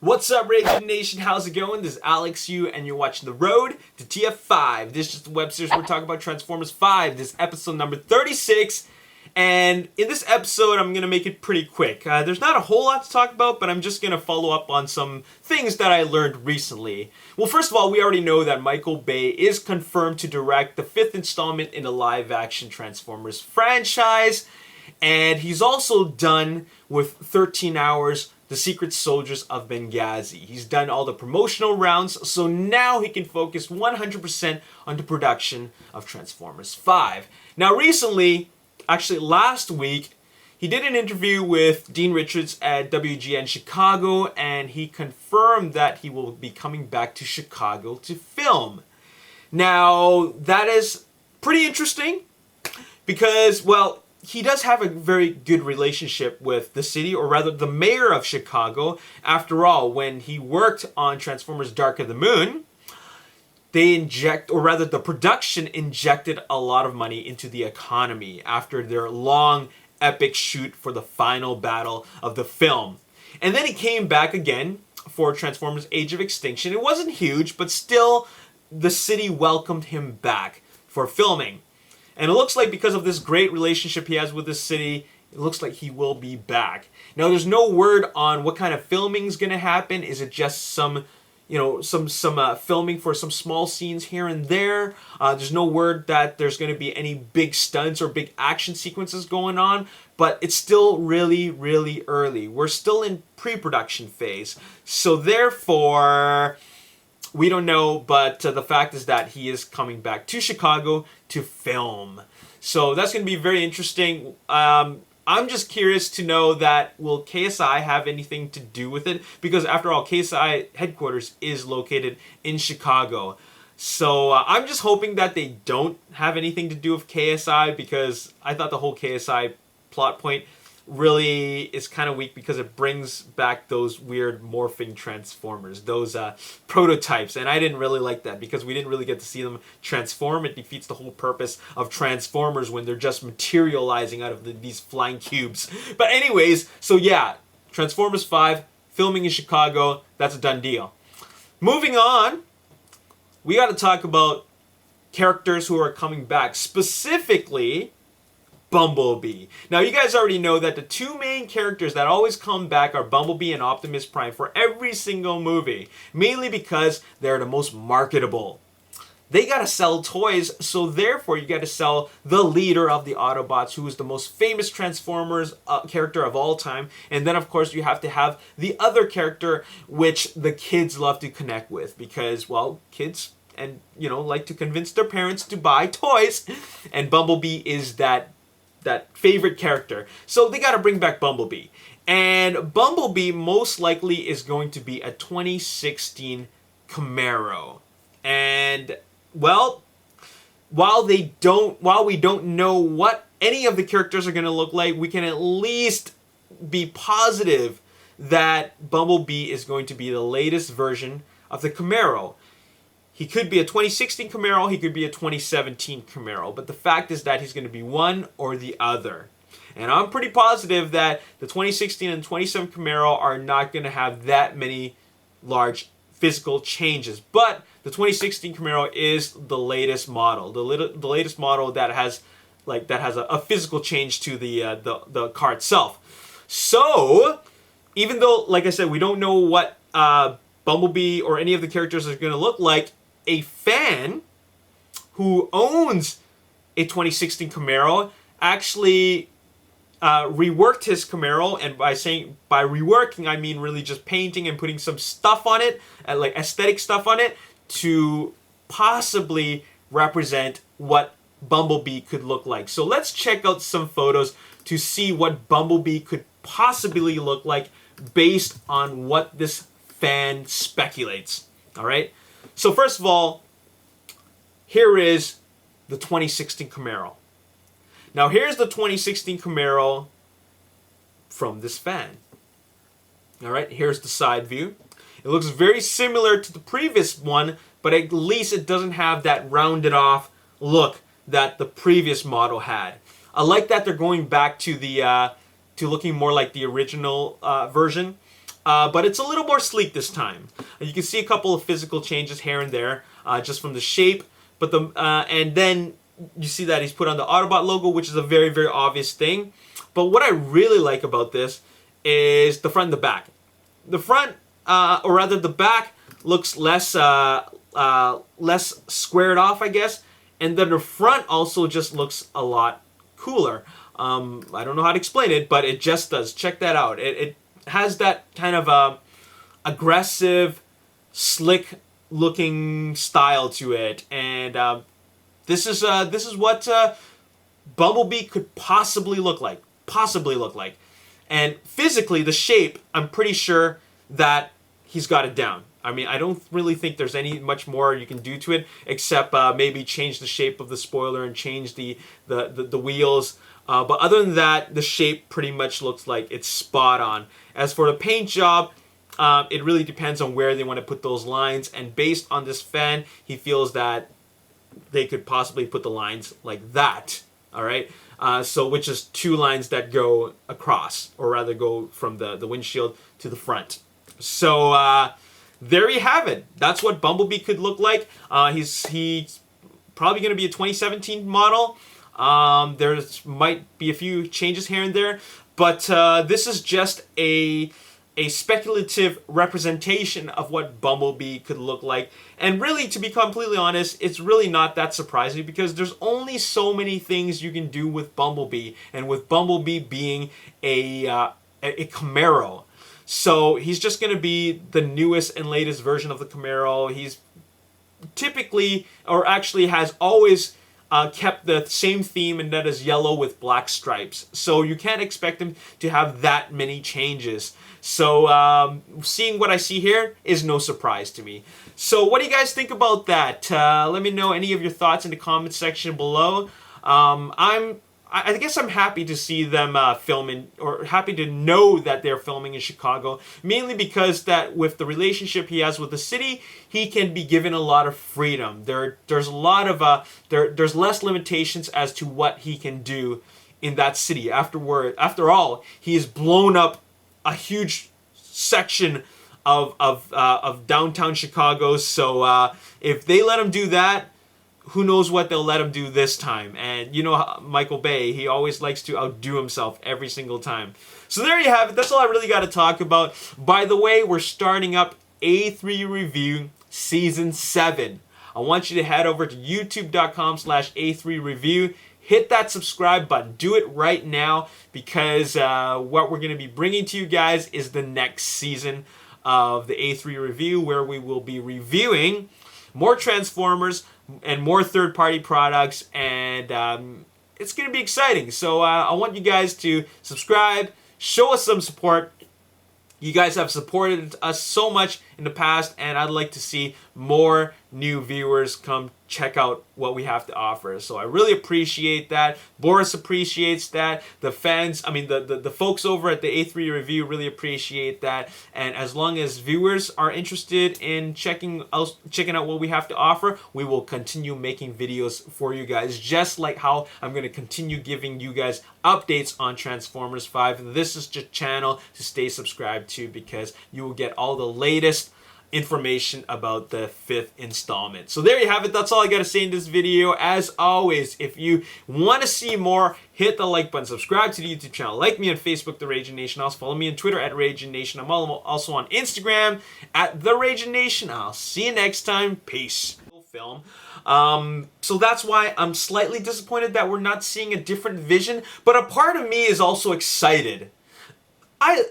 What's up, Ragin Nation? How's it going? This is Alex Yu, and you're watching the Road to TF5. This is just the web series we're talking about Transformers 5. This is episode number 36. And in this episode, I'm going to make it pretty quick. There's not a whole lot to talk about, but I'm just going to follow up on some things that I learned recently. Well, first of all, we already know that Michael Bay is confirmed to direct the 5th installment in the live-action Transformers franchise. And he's also done with 13 Hours, The Secret Soldiers of Benghazi. He's done all the promotional rounds, so now he can focus 100% on the production of Transformers 5. Now recently, actually last week, he did an interview with Dean Richards at WGN Chicago, and he confirmed that he will be coming back to Chicago to film. Now, that is pretty interesting because, well, he does have a very good relationship with the city, or rather the mayor of Chicago. After all, when he worked on Transformers Dark of the Moon, the production injected a lot of money into the economy after their long, epic shoot for the final battle of the film. And then he came back again for Transformers Age of Extinction. It wasn't huge, but still, the city welcomed him back for filming. And it looks like because of this great relationship he has with the city, it looks like he will be back. Now, there's no word on what kind of filming is going to happen. Is it just some filming for some small scenes here and there? There's no word that there's going to be any big stunts or big action sequences going on. But it's still really, really early. We're still in pre-production phase. So therefore, we don't know, but the fact is that he is coming back to Chicago to film. So that's going to be very interesting. I'm just curious to know that will KSI have anything to do with it? Because after all, KSI headquarters is located in Chicago. So I'm just hoping that they don't have anything to do with KSI, because I thought the whole KSI plot point really is kind of weak because it brings back those weird morphing Transformers, those prototypes, and I didn't really like that because we didn't really get to see them transform. It defeats the whole purpose of Transformers when they're just materializing out of these flying cubes. But anyways, so yeah, Transformers 5, filming in Chicago, that's a done deal. Moving on, we got to talk about characters who are coming back, specifically Bumblebee. Now, you guys already know that the two main characters that always come back are Bumblebee and Optimus Prime for every single movie, mainly because they're the most marketable. They gotta sell toys, so therefore you gotta sell the leader of the Autobots, who is the most famous Transformers character of all time, and then of course you have to have the other character which the kids love to connect with, because, well, kids like to convince their parents to buy toys, and Bumblebee is that favorite character. So they got to bring back Bumblebee. And Bumblebee most likely is going to be a 2016 Camaro. And, well, while we don't know what any of the characters are going to look like, we can at least be positive that Bumblebee is going to be the latest version of the Camaro. He could be a 2016 Camaro, he could be a 2017 Camaro, but the fact is that he's going to be one or the other. And I'm pretty positive that the 2016 and 2017 Camaro are not going to have that many large physical changes. But the 2016 Camaro is the latest model, the latest model that has a physical change to the car itself. So, even though, like I said, we don't know what Bumblebee or any of the characters are going to look like, a fan who owns a 2016 Camaro actually reworked his Camaro, and by reworking I mean really just painting and putting some stuff on it, like aesthetic stuff on it, to possibly represent what Bumblebee could look like. So let's check out some photos to see what Bumblebee could possibly look like based on what this fan speculates. All right? So first of all, here is the 2016 Camaro. Now here's the 2016 Camaro from this fan. All right, here's the side view. It looks very similar to the previous one, but at least it doesn't have that rounded off look that the previous model had. I like that they're going back to the to looking more like the original version. but it's a little more sleek this time. You can see a couple of physical changes here and there, just from the shape. But and then you see that he's put on the Autobot logo, which is a very, very obvious thing. But what I really like about this is the front and the back. The front, or rather the back, looks less squared off, I guess. And then the front also just looks a lot cooler. I don't know how to explain it, but it just does. Check that out. It has that kind of aggressive, slick-looking style to it, and this is what Bumblebee could possibly look like. And physically, the shape, I'm pretty sure that he's got it down. I mean, I don't really think there's any much more you can do to it, except maybe change the shape of the spoiler and change the wheels. But other than that, the shape pretty much looks like it's spot on. As for the paint job, it really depends on where they want to put those lines. And based on this fan, he feels that they could possibly put the lines like that. All right. So which is 2 lines that go across, or rather go from the windshield to the front. So there you have it. That's what Bumblebee could look like. He's probably going to be a 2017 model. There might be a few changes here and there, but this is just a speculative representation of what Bumblebee could look like. And really, to be completely honest, it's really not that surprising, because there's only so many things you can do with Bumblebee, and with Bumblebee being a Camaro. So he's just going to be the newest and latest version of the Camaro. He's typically, or actually has always, kept the same theme, and that is yellow with black stripes. So you can't expect him to have that many changes. So seeing what I see here is no surprise to me. So what do you guys think about that? Let me know any of your thoughts in the comment section below. I guess I'm happy to see them filming, or happy to know that they're filming in Chicago, mainly because that with the relationship he has with the city, he can be given a lot of freedom. There's a lot of there's less limitations as to what he can do in that city. After all, he has blown up a huge section of downtown Chicago. So if they let him do that, who knows what they'll let him do this time. And you know Michael Bay, he always likes to outdo himself every single time. So there you have it. That's all I really got to talk about. By the way, we're starting up A3 Review Season 7. I want you to head over to youtube.com/A3Review. Hit that subscribe button. Do it right now, because what we're going to be bringing to you guys is the next season of the A3 Review, where we will be reviewing more Transformers and more third-party products, and it's going to be exciting. So I want you guys to subscribe, show us some support. You guys have supported us so much in the past, and I'd like to see more new viewers come check out what we have to offer. So I really appreciate that. Boris appreciates that. The fans, I mean the folks over at the A3 Review really appreciate that. And as long as viewers are interested in checking out what we have to offer, we will continue making videos for you guys, just like how I'm going to continue giving you guys updates on Transformers 5. This is the channel to stay subscribed to, because you will get all the latest information about the 5th installment. So there you have it. That's all I gotta say in this video. As always, if you want to see more, hit the like button, subscribe to the YouTube channel, like me on Facebook, The Ragin Nation. Also follow me on Twitter at Ragin Nation. I'm also on Instagram at The Ragin Nation. I'll see you next time. Peace. Film. So that's why I'm slightly disappointed that we're not seeing a different vision, but a part of me is also excited. I